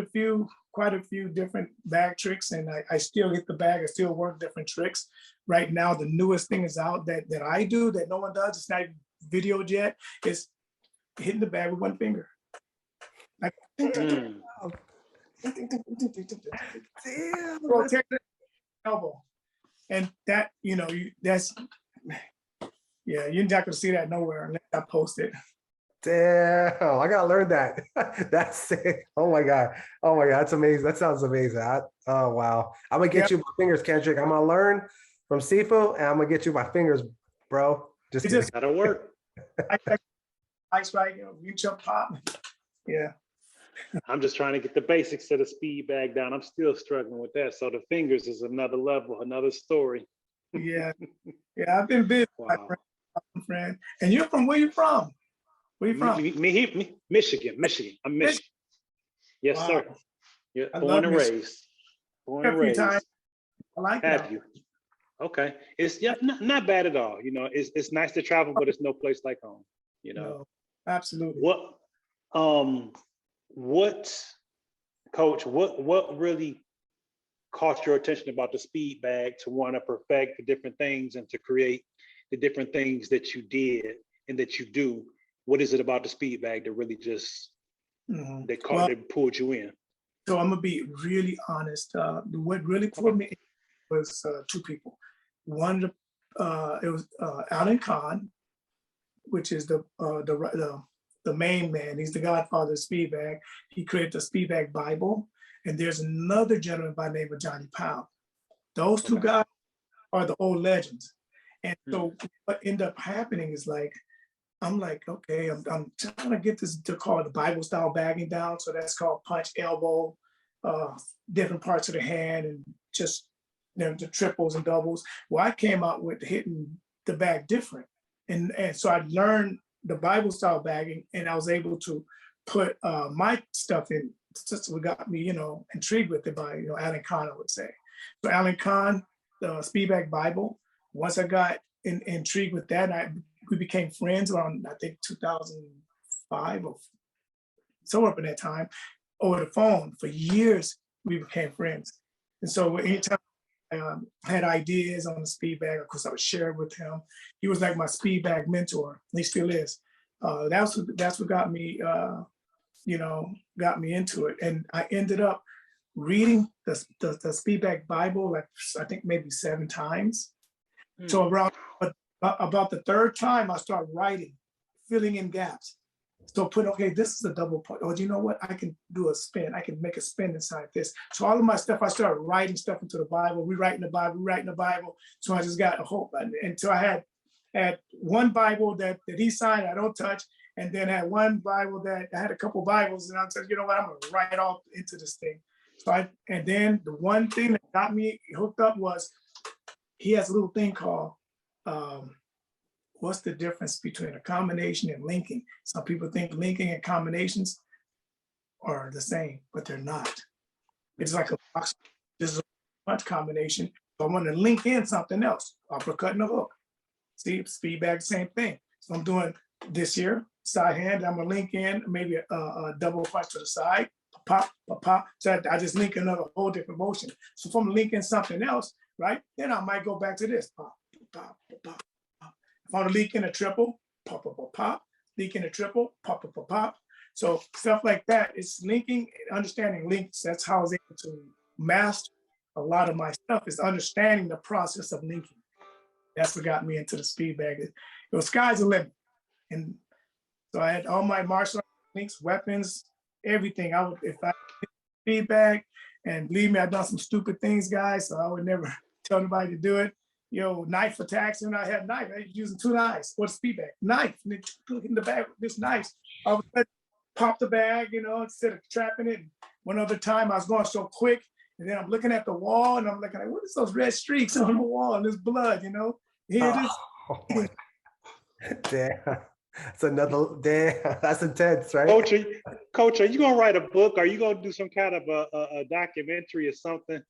quite a few different bag tricks, and I still hit the bag. I still work different tricks. Right now, the newest thing is out that I do that no one does. It's not even videoed yet. It's hitting the bag with one finger. Like, rotate the elbow, and that that's you're not gonna see that nowhere unless I post it. Damn, I gotta learn that. That's sick. Oh my god, that's amazing. That sounds amazing. Oh wow, I'm gonna get you my fingers, Kendrick. I'm gonna learn from Sifu, and I'm gonna get you my fingers, bro. Just gotta work. Ice right, you jump pop. Yeah. I'm just trying to get the basics of the speed bag down. I'm still struggling with that. So the fingers is another level, another story. Yeah, I've been busy, my friend. And you're from where you from? Where you from? Me, Michigan. I'm Michigan. Yes, wow. Sir. Yeah, born and raised. Born and raised. I like that. Have you? Okay. It's not bad at all. It's nice to travel, but it's no place like home. No, absolutely. Coach, what really caught your attention about the speed bag to want to perfect the different things and to create the different things that you did and that you do? What is it about the speed bag that really just that pulled you in? So I'm gonna be really honest. What really pulled me in was two people. One, it was Alan Khan, which is the main man. He's the godfather of speed bag. He created the speed bag Bible. And there's another gentleman by the name of Johnny Powell. Those two guys are the old legends. And so what ended up happening is I'm like, okay, I'm trying to get this to call it the Bible style bagging down. So that's called punch, elbow, different parts of the hand, and just the triples and doubles. Well, I came out with hitting the bag different. And so I learned the Bible style bagging, and I was able to put my stuff in. Just what got me, intrigued with it by, Alan Khan, I would say. So Alan Khan, the Speed Bag Bible, once I got intrigued with that, we became friends around, I think, 2005 or somewhere up in that time, over the phone. For years, we became friends. And so anytime had ideas on the speed bag. Of course, I would share it with him. He was like my speed bag mentor. He still is. That's what got me, got me into it. And I ended up reading the speed bag Bible, like I think maybe 7 times. So about the 3rd time, I started writing, filling in gaps. So okay, this is a double point. Oh, you know what? I can do a spin. I can make a spin inside this. So all of my stuff, I started writing stuff into the Bible, rewriting the Bible. So I just got a whole, until I had one Bible that he signed, I don't touch. And then I had one Bible that I had a couple Bibles, and I said, you know what? I'm gonna write all into this thing. And then the one thing that got me hooked up was he has a little thing called, what's the difference between a combination and linking? Some people think linking and combinations are the same, but they're not. It's like a box. This is a punch combination. So I want to link in something else, uppercut and a hook. See, speed bag, same thing. So I'm doing this here, side hand. I'm gonna link in maybe a double punch to the side, pop, pop, pop. So I just link another whole different motion. So if I'm linking something else, right, then I might go back to this, pop, pop, pop. If I'm leaking a triple, pop, pop, pop, pop, leaking a triple, pop, pop, pop, pop. So stuff like that, it's linking, understanding links. That's how I was able to master a lot of my stuff, is understanding the process of linking. That's what got me into the speed bag. It was sky's the limit. And so I had all my martial arts links, weapons, everything. If I speed bag, and believe me, I've done some stupid things, guys, so I would never tell anybody to do it. Knife attacks, and I had knife. I was using 2 knives. What's speed bag? Knife. And then in the bag with this knife. I would pop the bag, instead of trapping it. One other time I was going so quick, and then I'm looking at the wall, and I'm looking like, what is those red streaks on the wall? And there's blood, Here it is. Oh, damn. That's another damn. That's intense, right? Coach, are you gonna write a book? Are you gonna do some kind of a documentary or something?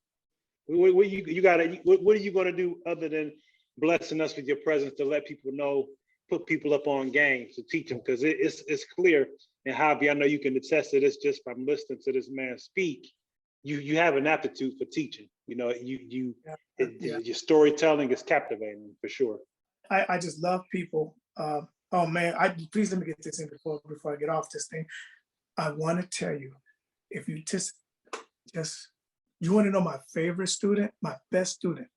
What are you going to do other than blessing us with your presence to let people know, put people up on game, to teach them? Because it's clear, and Javi, I know you can attest to this just from listening to this man speak. You have an aptitude for teaching. Your storytelling is captivating for sure. I just love people. Oh man, please let me get this in before I get off this thing. I want to tell you, if you just you want to know my favorite student, my best student,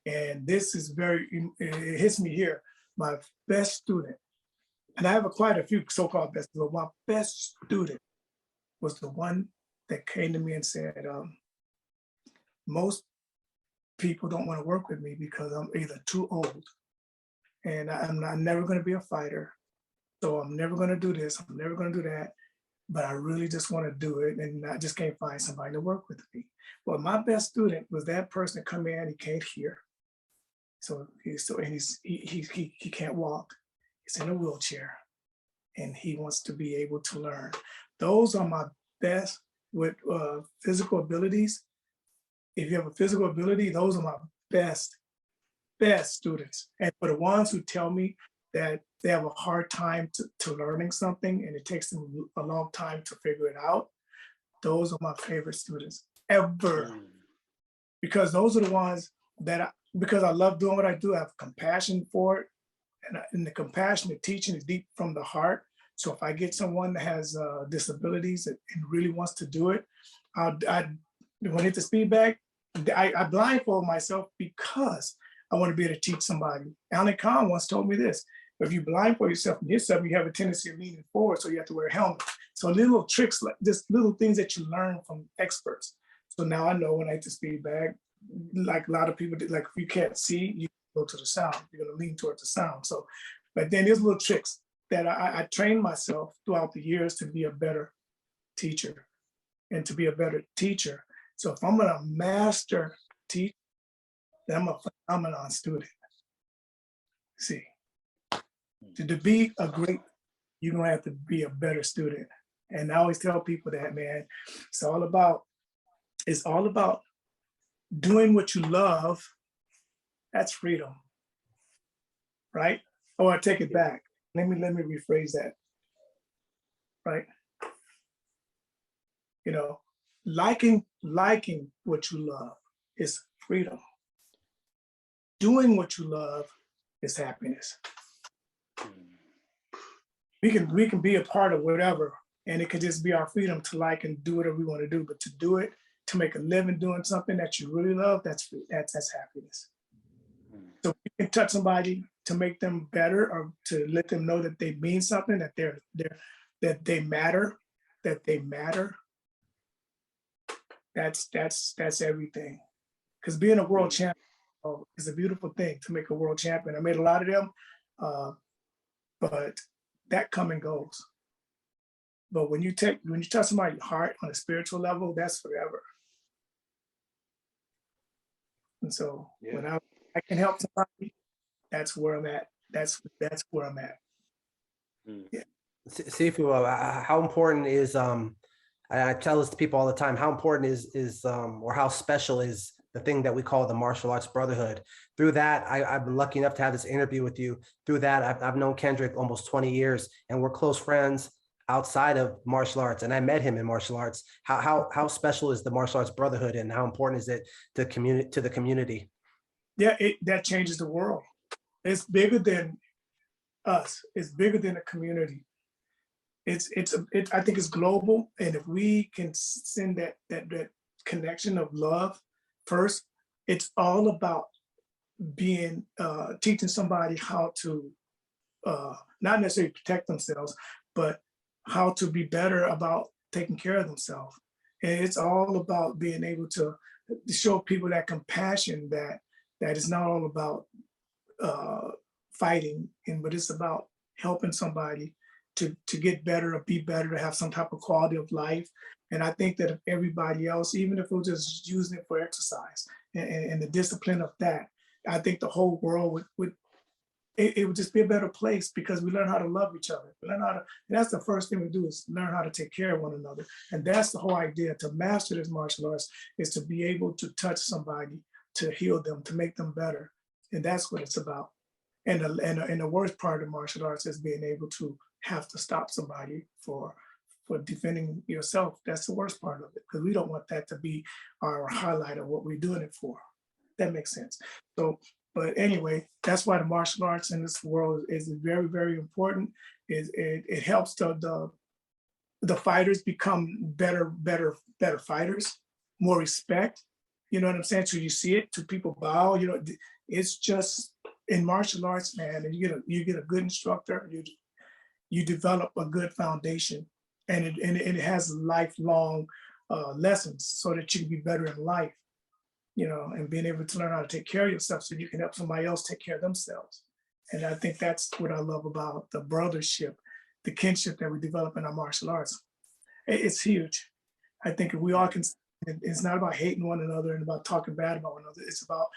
and this is it hits me here, my best student, and I have quite a few so-called best, but my best student was the one that came to me and said, most people don't want to work with me because I'm either too old, and I'm never going to be a fighter, so I'm never going to do this, I'm never going to do that, but I really just want to do it, and I just can't find somebody to work with me. Well, my best student was that person that come in, he can't hear. So he can't walk. He's in a wheelchair, and he wants to be able to learn. Those are my best with physical abilities. If you have a physical ability, those are my best students. And for the ones who tell me that they have a hard time to learning something and it takes them a long time to figure it out, those are my favorite students ever. Because those are the ones that, because I love doing what I do, I have compassion for it. And the compassion of teaching is deep from the heart. So if I get someone that has disabilities and really wants to do it, when I hit the speed bag, I blindfold myself because I want to be able to teach somebody. Alan Kahn once told me this: if you blindfold yourself and hit something, you have a tendency of leaning forward, so you have to wear a helmet. So little tricks, like this, little things that you learn from experts. So now I know when I hit the speed bag, like a lot of people did, like if you can't see, you go to the sound. You're gonna lean towards the sound. So, but then there's little tricks that I trained myself throughout the years to be a better teacher and to be a better teacher. So if I'm gonna master teach, then I'm a phenomenon student. See, to be a great, you're gonna have to be a better student. And I always tell people that, man, it's all about doing what you love. That's freedom, right? Or I take it back. Let me rephrase that, right? Liking liking what you love is freedom. Doing what you love is happiness. We can be a part of whatever, and it could just be our freedom to like and do whatever we want to do. But to do it, to make a living doing something that you really love, that's happiness. So you can touch somebody to make them better, or to let them know that they mean something, that they matter, That's everything. Because being a world champion is a beautiful thing, to make a world champion. I made a lot of them, but that come and goes. But when you touch somebody's heart on a spiritual level, that's forever. And so when I can help somebody, that's where I'm at. That's where I'm at. Yeah. Sifu, how important is I tell this to people all the time, how important is or how special is the thing that we call the martial arts brotherhood. Through that, I've been lucky enough to have this interview with you. Through that, I've known Kendrick almost 20 years, and we're close friends outside of martial arts. And I met him in martial arts. How special is the martial arts brotherhood, and how important is it to the community? Yeah, that changes the world. It's bigger than us. It's bigger than a community. I think it's global, and if we can send that connection of love first, it's all about being teaching somebody how to not necessarily protect themselves, but how to be better about taking care of themselves. And it's all about being able to show people that compassion, that it's not all about fighting, but it's about helping somebody to get better or be better, to have some type of quality of life. And I think that if everybody else, even if we're just using it for exercise and the discipline of that, I think the whole world would just be a better place, because we learn how to love each other. We learn how to, and that's the first thing we do, is learn how to take care of one another. And that's the whole idea. To master this martial arts is to be able to touch somebody, to heal them, to make them better. And that's what it's about. And the worst part of martial arts is being able to have to stop somebody for defending yourself. That's the worst part of it, because we don't want that to be our highlight of what we're doing it for. That makes sense. So, but anyway, that's why the martial arts in this world is very, very important. It helps the fighters become better fighters, more respect. You know what I'm saying? So you see it, to people bow. It's just in martial arts, man. And you get a good instructor. You develop a good foundation, and it has lifelong lessons, so that you can be better in life, and being able to learn how to take care of yourself so you can help somebody else take care of themselves. And I think that's what I love about the brothership, the kinship that we develop in our martial arts. It's huge. I think if we all can, it's not about hating one another and about talking bad about one another. It's about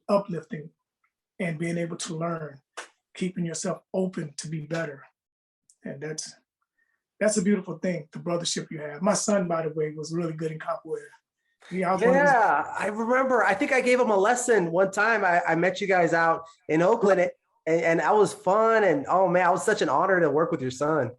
uplifting and being able to learn, keeping yourself open to be better. And that's a beautiful thing, the brothership you have. My son, by the way, was really good in capoeira. I remember. I think I gave him a lesson one time. I met you guys out in Oakland, and that was fun. And oh man, it was such an honor to work with your son.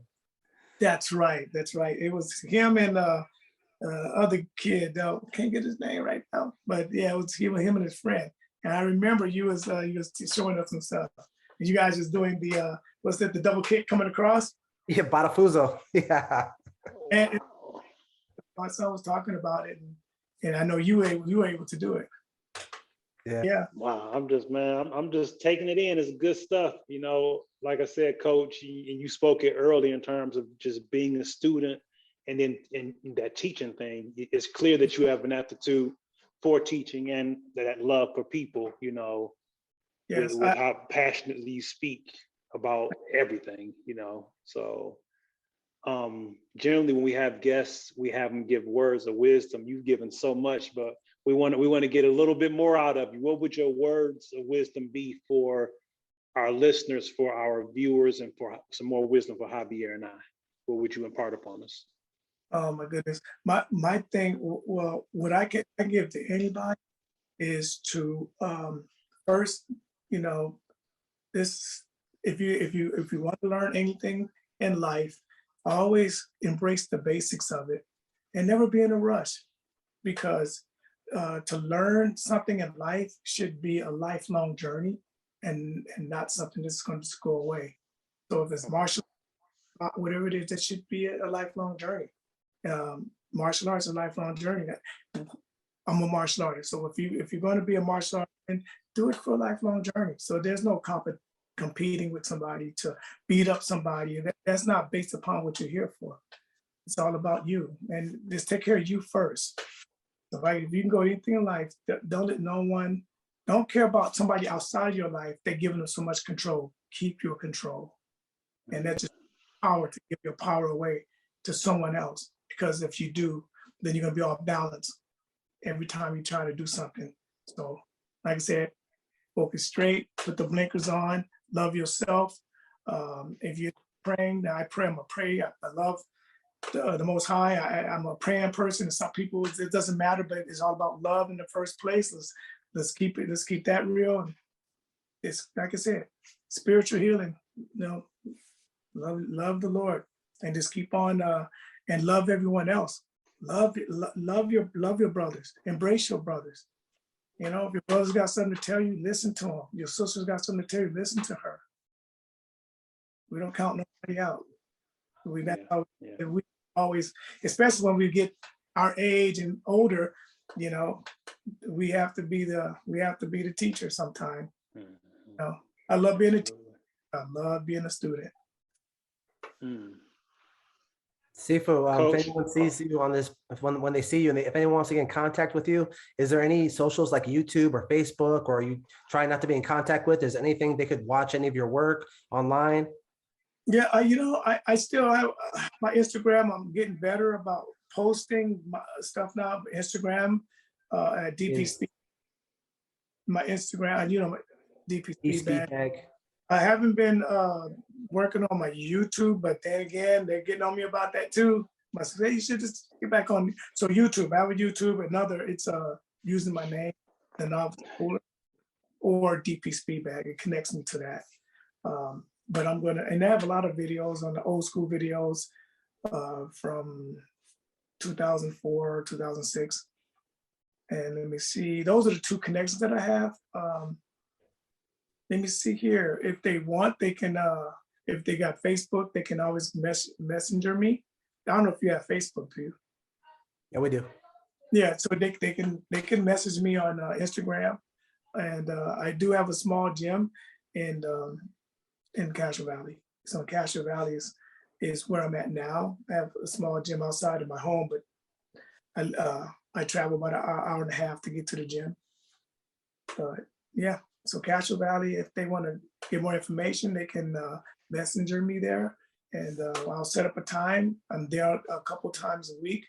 That's right. It was him and other kid. Can't get his name right now, but yeah, it was him and his friend. And I remember you was showing us some stuff. And you guys was doing the what's that? The double kick coming across. Yeah, Batafuso. Yeah. And my son was talking about it, and I know you were able to do it. Yeah. Wow, I'm just taking it in. It's good stuff. Like I said, Coach, and you spoke it early in terms of just being a student, and then in that teaching thing. It's clear that you have an aptitude for teaching and that love for people. Yes, with how passionately you speak about everything. So generally when we have guests, we have them give words of wisdom. You've given so much, but we want to get a little bit more out of you. What would your words of wisdom be for our listeners, for our viewers, and for some more wisdom for Javier and I? What would you impart upon us? Oh my goodness. My thing, well, what I give to anybody is to first, this, if you want to learn anything in life, always embrace the basics of it and never be in a rush. because to learn something in life should be a lifelong journey and not something that's going to go away. So if it's martial art, whatever it is, that should be a lifelong journey. Martial arts is a lifelong journey. I'm a martial artist, so if you're going to be a martial artist, then do it for a lifelong journey. So there's no competing with somebody to beat up somebody. That's not based upon what you're here for. It's all about you, and just take care of you first. So if you can go anything in life, don't let no one, don't care about somebody outside of your life. They're giving them so much control. Keep your control, and that's just power to give your power away to someone else. Because if you do, then you're gonna be off balance every time you try to do something. So, like I said, focus straight, put the blinkers on, love yourself. If you're praying, now I pray, I'm gonna pray. I love the Most High. I'm a praying person. And some people, it doesn't matter, but it's all about love in the first place. Let's keep that real. And it's like I said, spiritual healing. Love the Lord, and just keep on and love everyone else. Love your brothers. Embrace your brothers. If your brother's got something to tell you, listen to him. Your sister's got something to tell you, listen to her. We don't count nobody out. We always, especially when we get our age and older, we have to be the teacher sometime. I love being a teacher. I love being a student. Sifu, if anyone sees you on this, when they see you, and if anyone wants to get in contact with you, is there any socials like YouTube or Facebook, or you try not to be in contact with? Is there anything they could watch any of your work online? Yeah, I still have my Instagram. I'm getting better about posting my stuff now. Instagram at DPSpeed. My Instagram, my DPSpeed bag. I haven't been working on my YouTube, but then again, they're getting on me about that too. I said, you should just get back on. So YouTube, I have a YouTube. It's using my name, Danovis Pooler, or DPSpeed bag. It connects me to that. But I'm gonna, and they have a lot of videos on the old school videos from 2004, 2006. And let me see, those are the two connections that I have. Let me see here. If they want, they can, if they got Facebook, they can always messenger me. I don't know if you have Facebook, do you? Yeah, we do. Yeah, so they can message me on Instagram. And I do have a small gym in Castro Valley. So Castro Valley is where I'm at now. I have a small gym outside of my home, but I travel about an hour and a half to get to the gym. But yeah, so Castro Valley, if they want to get more information, they can messenger me there, and I'll set up a time. I'm there a couple times a week,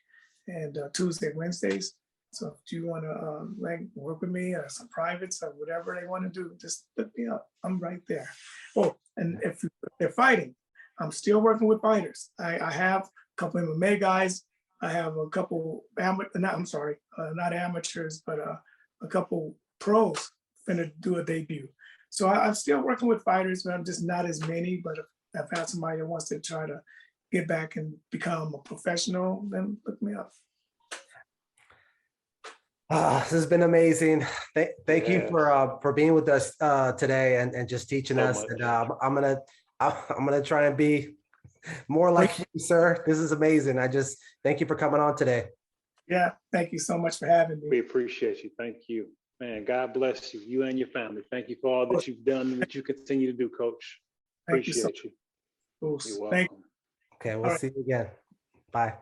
and Tuesday, Wednesdays. So if you want to work with me or some privates or whatever they want to do, just look me up. I'm right there. Oh, and if they're fighting, I'm still working with fighters. I have a couple of MMA guys. I have a couple not amateurs, but a couple pros finna do a debut. So I'm still working with fighters, but I'm just not as many. But if I've had somebody that wants to try to get back and become a professional, then look me up. This has been amazing. Thank you for being with us today and just teaching us. And I'm gonna try and be more like you, sir. This is amazing. I just thank you for coming on today. Yeah, thank you so much for having me. We appreciate you. Thank you, man. God bless you, you and your family. Thank you for all that you've done and what you continue to do, Coach. Appreciate you. You're welcome. Okay, we'll see you again. Bye.